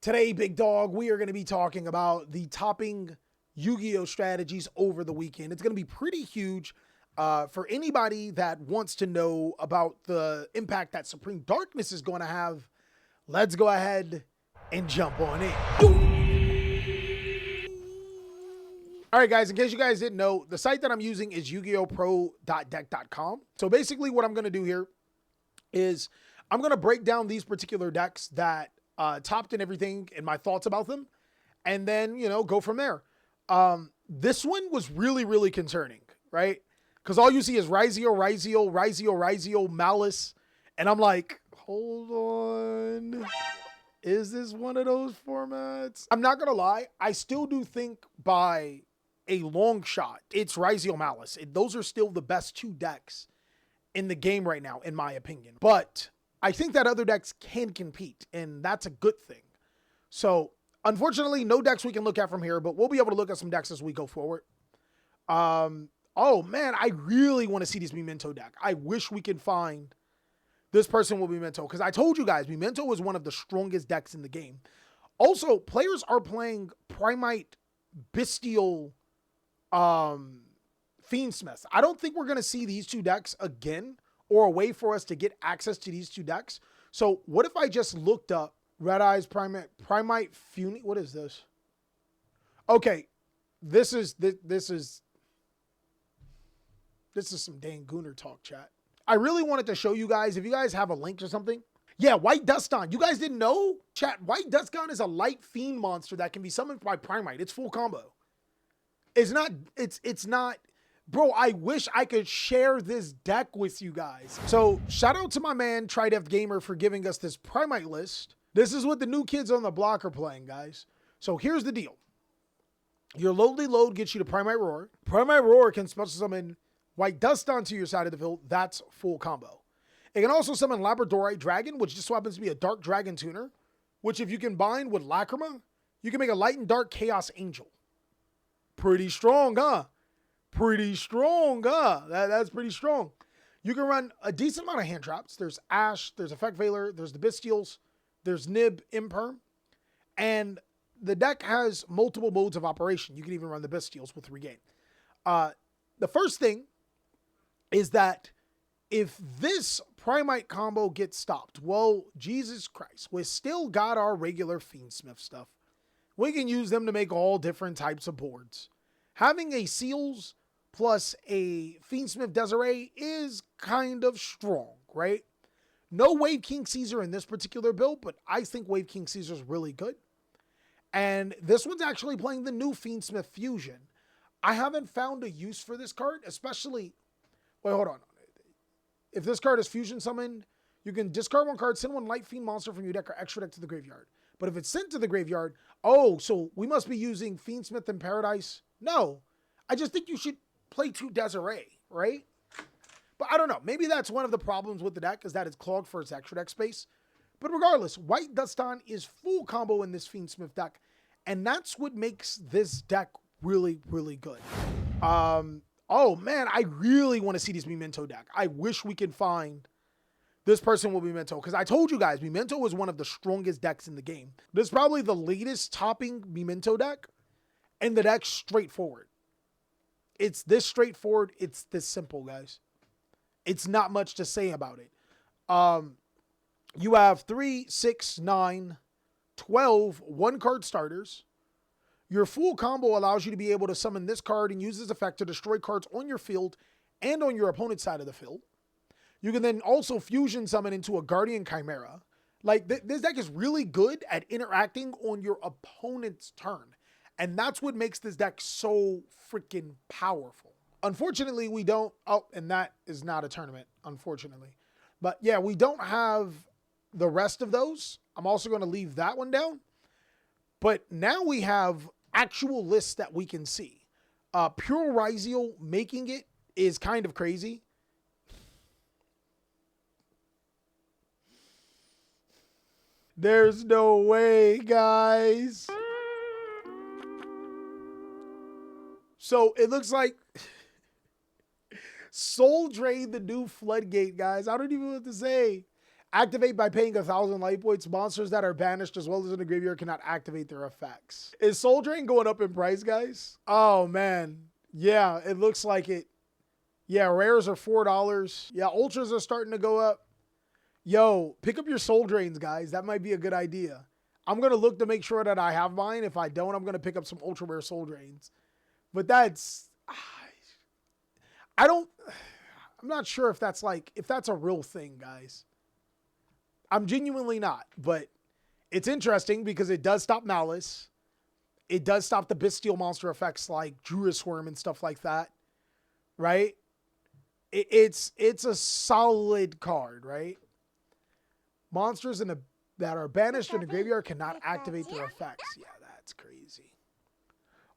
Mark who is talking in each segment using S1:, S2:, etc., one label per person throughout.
S1: Today, big dog, we are going to be talking about the topping Yu-Gi-Oh strategies over the weekend. It's going to be pretty huge for anybody that wants to know about the impact that Supreme Darkness is going to have. Let's go ahead and jump on in. All right, guys, in case you guys didn't know, the site that I'm using is yugiOhpro.deck.com. So basically what I'm going to do here is I'm going to break down these particular decks that topped and everything and my thoughts about them, and then, you know, go from there. This one was really concerning, right? Because all you see is Risio, Maliss, and I'm like, hold on. Is this one of those formats? I'm not going to lie. I still do think by a long shot, it's Risio Maliss. Those are still the best two decks in the game right now, in my opinion. But I think that other decks can compete, and that's a good thing. So, unfortunately, no decks we can look at from here, but we'll be able to look at some decks as we go forward. Oh, man, I really want to see this Memento deck. I wish we could find this person will be Memento, because I told you guys, Memento is one of the strongest decks in the game. Also, players are playing Primite, Bestial, Fiend Smith. I don't think we're going to see these two decks again, or a way for us to get access to these two decks. So what if I just looked up Red Eyes, Primite, Fiend? What is this? Okay, this is some dang Gooner talk, chat. I really wanted to show you guys, if you guys have a link or something. Yeah, White Duston. You guys didn't know? Chat, White Duston is a light fiend monster that can be summoned by Primite. It's full combo. It's not, bro, I wish I could share this deck with you guys. So shout out to my man, Tridef Gamer, for giving us this Primite list. This is what the new kids on the block are playing, guys. So here's the deal. Your Lowly Load gets you to Primite Roar. Primite Roar can special summon White Duston to your side of the field. That's full combo. It can also summon Labradorite Dragon, which just so happens to be a Dark Dragon tuner, which if you combine with Lacrima, you can make a Light and Dark Chaos Angel. Pretty strong, huh? Pretty strong, huh? That's pretty strong. You can run a decent amount of hand traps. There's Ash, there's Effect Veiler, there's the Bestials, there's Nib, Imperm, and the deck has multiple modes of operation. You can even run the Bestials with Regain. The first thing is that if this Primite combo gets stopped, well, Jesus Christ, we still got our regular Fiend Smith stuff. We can use them to make all different types of boards. Having a Seals plus a Fiend Smith Desiree is kind of strong, right? No Wave King Caesar in this particular build, but I think Wave King Caesar is really good. And this one's actually playing the new Fiend Smith Fusion. I haven't found a use for this card, especially... Wait, hold on. If this card is Fusion summoned, you can discard one card, send one Light Fiend monster from your deck or extra deck to the graveyard. But if it's sent to the graveyard, oh, so we must be using Fiend Smith in Paradise? No. I just think you should play two Desiree, right? But I don't know. Maybe that's one of the problems with the deck, is that it's clogged for its extra deck space. But regardless, White Duston is full combo in this Fiend Smith deck, and that's what makes this deck really good. Oh man, I really want to see this Memento deck. I wish we could find this person will be Memento, because I told you guys, Memento is one of the strongest decks in the game. This is probably the latest topping Memento deck, and the deck's straightforward. It's this straightforward. It's this simple, guys. It's not much to say about it. You have 3, 6, 9, 12 one-card starters. Your full combo allows you to be able to summon this card and use this effect to destroy cards on your field and on your opponent's side of the field. You can then also fusion summon into a Guardian Chimera. Like, this deck is really good at interacting on your opponent's turn. And that's what makes this deck so freaking powerful. Unfortunately, we don't... Oh, and that is not a tournament, unfortunately. But yeah, we don't have the rest of those. I'm also going to leave that one down. But now we have actual lists that we can see. Pure Risio making it is kind of crazy. There's no way, guys. So it looks like Soul Drain, the new Floodgate, guys. I don't even know what to say. Activate by paying 1,000 life points. Monsters that are banished as well as in the graveyard cannot activate their effects. Is Soul Drain going up in price, guys? Oh, man. Yeah, it looks like it. Yeah, rares are $4. Yeah, ultras are starting to go up. Yo, pick up your Soul Drains, guys. That might be a good idea. I'm going to look to make sure that I have mine. If I don't, I'm going to pick up some ultra rare Soul Drains. But that's... I'm not sure if that's a real thing, guys. I'm genuinely not, but it's interesting because it does stop Maliss. It does stop the bestial monster effects like Druid Worm and stuff like that, right? It's a solid card, right? Monsters that are banished in the graveyard cannot activate their effects. Yeah, that's crazy.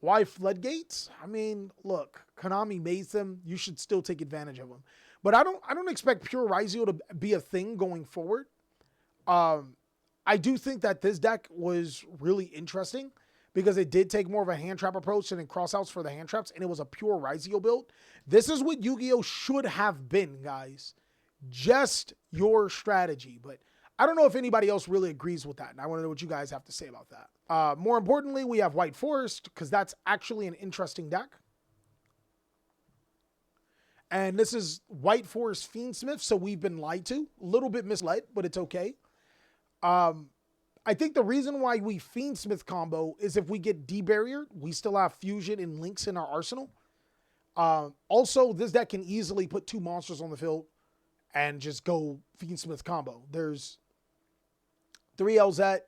S1: Why floodgates? I mean, look, Konami made them. You should still take advantage of them. But I don't expect pure Risio to be a thing going forward. I do think that this deck was really interesting because it did take more of a hand trap approach and then crossouts for the hand traps, and it was a pure Risio build. This is what Yu-Gi-Oh! Should have been, guys. Just your strategy. But I don't know if anybody else really agrees with that, and I want to know what you guys have to say about that. More importantly, we have White Forest because that's actually an interesting deck. And this is White Forest Fiend Smith, so we've been lied to. A little bit misled, but it's okay. I think the reason why we Fiend Smith combo is if we get D-Barrier, we still have Fusion and Links in our arsenal. Also, this deck can easily put 2 monsters on the field and just go Fiend Smith combo. There's 3 LZ,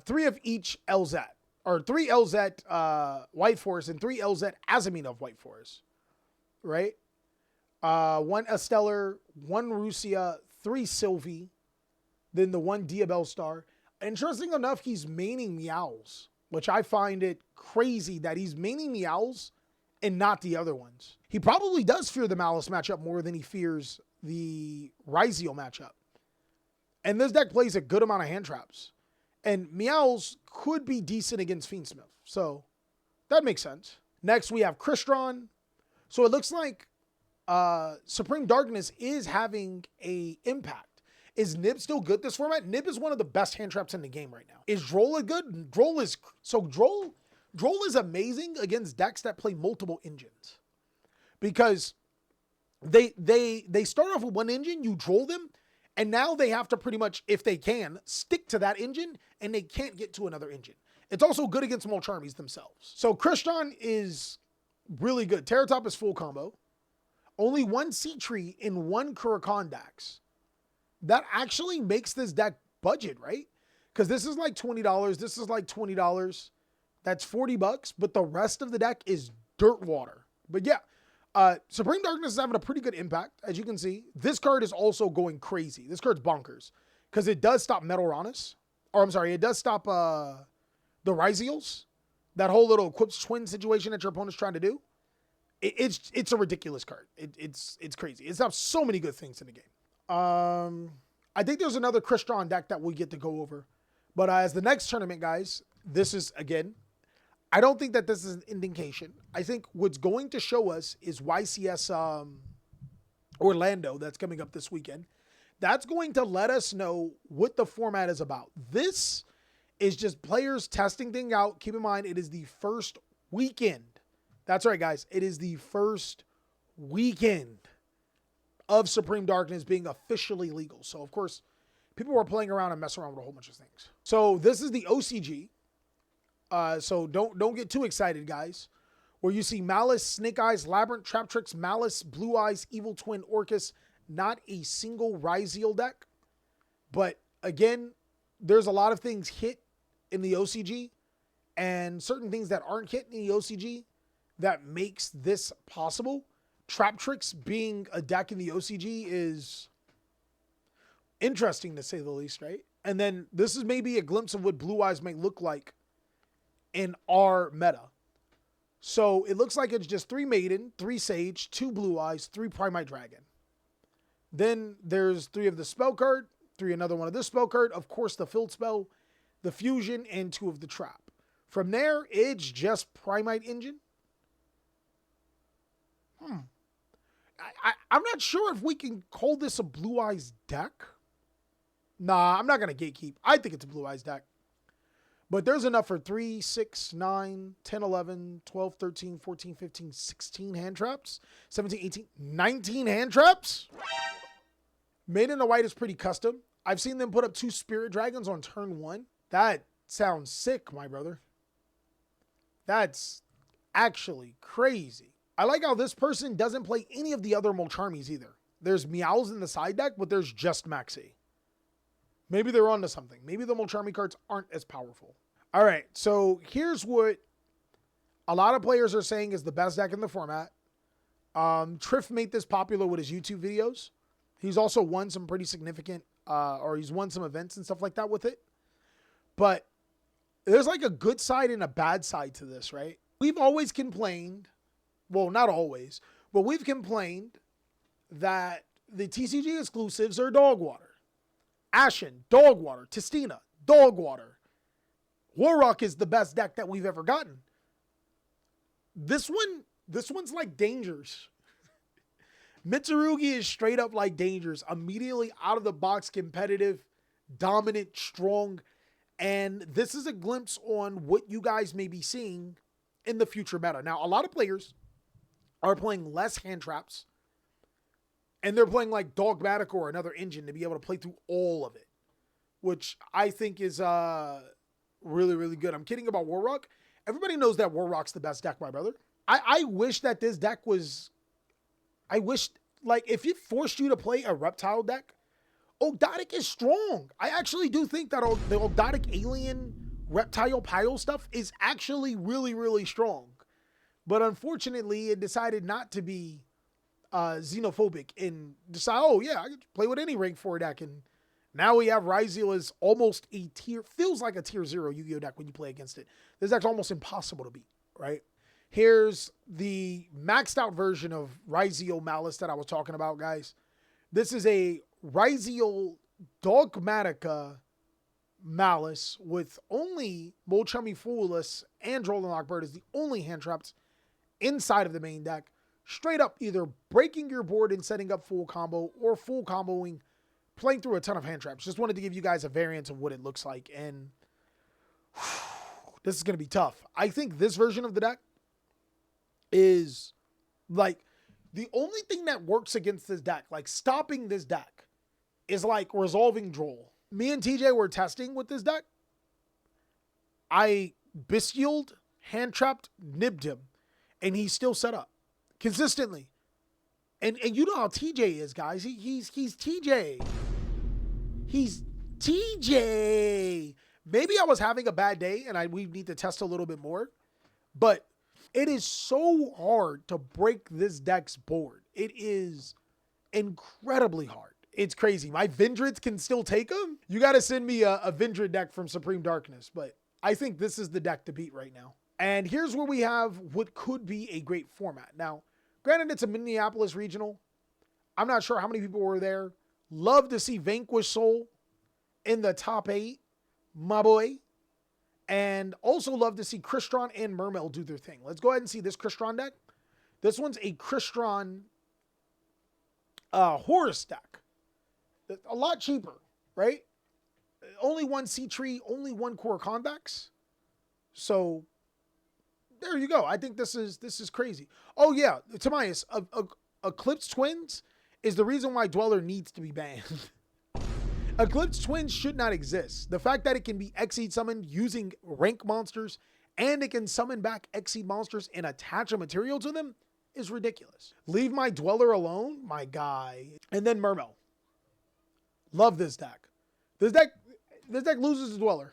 S1: 3 of each LZ, or 3 LZ White Forest and 3 LZ Azamina of White Forest, right? 1 Esteller, 1 Rusia, 3 Sylvie, then the 1 Diabell Star. Interesting enough, he's maining Meows, which I find it crazy that he's maining Meows and not the other ones. He probably does fear the Maliss matchup more than he fears the Risio matchup. And this deck plays a good amount of hand traps. And Meows could be decent against Fiend Smith. So that makes sense. Next, we have Crystron. So it looks like Supreme Darkness is having an impact. Is Nib still good this format? Nib is one of the best hand traps in the game right now. Is Droll good? Droll is amazing against decks that play multiple engines. Because they start off with one engine, you Droll them, and now they have to pretty much, if they can, stick to that engine, and they can't get to another engine. It's also good against Molcharmies themselves. So Crystron is really good. Terratop is full combo. Only 1 Sea Tree in 1 Kurakan Dax. That actually makes this deck budget, right? Because this is like $20. This is like $20. That's $40, but the rest of the deck is dirt water. But yeah, Supreme Darkness is having a pretty good impact, as you can see. This card is also going crazy. This card's bonkers because it does stop Metal Ranus. Or I'm sorry, it does stop the Ryzios. That whole little Equips Twin situation that your opponent's trying to do. It's a ridiculous card. It's crazy. It stops so many good things in the game. I think there's another Crystron deck that we get to go over. But as the next tournament, guys, this is, again, I don't think that this is an indication. I think what's going to show us is YCS Orlando that's coming up this weekend. That's going to let us know what the format is about. This is just players testing things out. Keep in mind, it is the first weekend. That's right, guys. It is the first weekend of Supreme Darkness being officially legal. So, of course, people were playing around and messing around with a whole bunch of things. So, this is the OCG. So, don't get too excited, guys. Where you see Maliss, Snake Eyes, Labyrinth, Trap Tricks, Maliss, Blue Eyes, Evil Twin, Orcus. Not a single Ryziel deck. But, again, there's a lot of things hit in the OCG. And certain things that aren't hit in the OCG that makes this possible. Trap Tricks being a deck in the OCG is interesting to say the least, right? And then this is maybe a glimpse of what Blue Eyes might look like in our meta. So it looks like it's just 3 Maiden, 3 Sage, 2 Blue Eyes, 3 Primite Dragon. Then there's 3 of the spell card, 3 another one of this spell card, of course the field spell, the fusion, and 2 of the trap. From there, it's just Primite Engine. I'm not sure if we can call this a Blue Eyes deck. Nah, I'm not going to gatekeep. I think it's a Blue Eyes deck. But there's enough for 3, 6, 9, 10, 11, 12, 13, 14, 15, 16 hand traps. 17, 18, 19 hand traps. Made in the white is pretty custom. I've seen them put up 2 Spirit Dragons on turn 1. That sounds sick, my brother. That's actually crazy. I like how this person doesn't play any of the other Molcharmies either. There's Meows in the side deck, but there's just Maxi. Maybe they're onto something. Maybe the Molcharmy cards aren't as powerful. All right, so here's what a lot of players are saying is the best deck in the format. Triff made this popular with his YouTube videos. He's also won some pretty significant, or he's won some events and stuff like that with it. But there's like a good side and a bad side to this, right? We've always complained, well, not always, but we've complained that the TCG exclusives are dog water. Ashen, dog water. Tistina, dog water. Warrock is the best deck that we've ever gotten. This one's like Dangers. Mitsurugi is straight up like Dangers. Immediately out of the box, competitive, dominant, strong. And this is a glimpse on what you guys may be seeing in the future meta. Now, a lot of players are playing less hand traps. And they're playing like Dogmatic or another engine to be able to play through all of it. Which I think is really, really good. I'm kidding about Warrock. Everybody knows that Warrock's the best deck, my brother. I wish that this deck was... I wish, like, if it forced you to play a Reptile deck, Ogdotic is strong. I actually do think that the Ogdotic Alien Reptile Pile stuff is actually really, really strong. But unfortunately, it decided not to be xenophobic and decide, oh yeah, I could play with any rank 4 deck. And now we have Risio as almost a feels like a tier 0 Yu-Gi-Oh deck when you play against it. This deck's almost impossible to beat, right? Here's the maxed out version of Risio Maliss that I was talking about, guys. This is a Risio Dogmatica Maliss with only Molcharmy Fooless and Droll and Lockbird is the only hand traps inside of the main deck. Straight up either breaking your board and setting up full combo or full comboing, playing through a ton of hand traps. Just wanted to give you guys a variant of what it looks like. And this is going to be tough. I think this version of the deck is like the only thing that works against this deck, like stopping this deck, is like resolving Droll. Me and TJ were testing with this deck. I Bestialed, hand trapped, nibbed him, and he's still set up consistently. And you know how TJ is, guys. He's TJ. He's TJ. Maybe I was having a bad day and we need to test a little bit more, but it is so hard to break this deck's board. It is incredibly hard. It's crazy. My Vindrids can still take them. You got to send me a Vindrid deck from Supreme Darkness, but I think this is the deck to beat right now. And here's where we have what could be a great format. Now, granted, it's a Minneapolis regional. I'm not sure how many people were there. Love to see Vanquish Soul in the top 8, my boy. And also love to see Crystron and Mermail do their thing. Let's go ahead and see this Crystron deck. This one's a Crystron Horus deck. A lot cheaper, right? Only one C-Tree, only one core convex. So there you go. I think this is crazy. Oh yeah, Tobias, Eclipse Twins is the reason why Dweller needs to be banned. Eclipse Twins should not exist. The fact that it can be Xyz summoned using rank monsters and it can summon back Xyz monsters and attach a material to them is ridiculous. Leave my Dweller alone, my guy. And then Mermail. Love this deck. This deck loses to Dweller.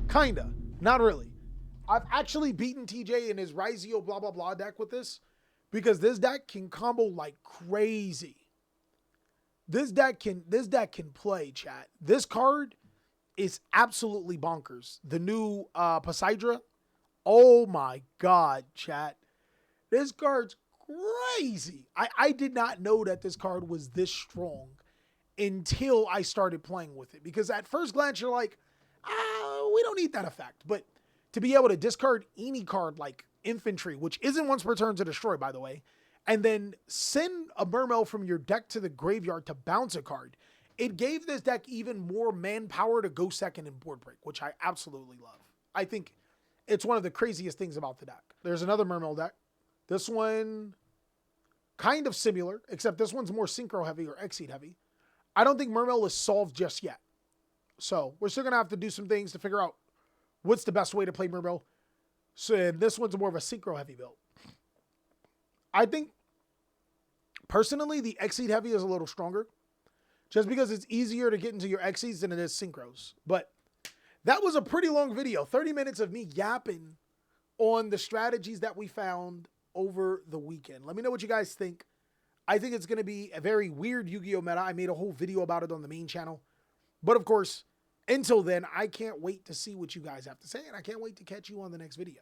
S1: Kinda. Not really. I've actually beaten TJ in his Risio blah blah blah deck with this because this deck can combo like crazy. This deck can play, chat. This card is absolutely bonkers. The new Poseidra. Oh my god, chat. This card's crazy. I did not know that this card was this strong until I started playing with it. Because at first glance, you're like, we don't need that effect. But to be able to discard any card like Infantry, which isn't once per turn to destroy, by the way, and then send a Mermail from your deck to the graveyard to bounce a card, it gave this deck even more manpower to go second in board break, which I absolutely love. I think it's one of the craziest things about the deck. There's another Mermail deck. This one, kind of similar, except this one's more synchro heavy or Exceed heavy. I don't think Mermail is solved just yet. So we're still going to have to do some things to figure out what's the best way to play Mermail. So this one's more of a synchro heavy build. I think, personally, the Exceed heavy is a little stronger, just because it's easier to get into your Exceeds than it is synchros. But that was a pretty long video, 30 minutes of me yapping on the strategies that we found over the weekend. Let me know what you guys think. I think it's going to be a very weird Yu-Gi-Oh! Meta. I made a whole video about it on the main channel. But of course, until then, I can't wait to see what you guys have to say, and I can't wait to catch you on the next video.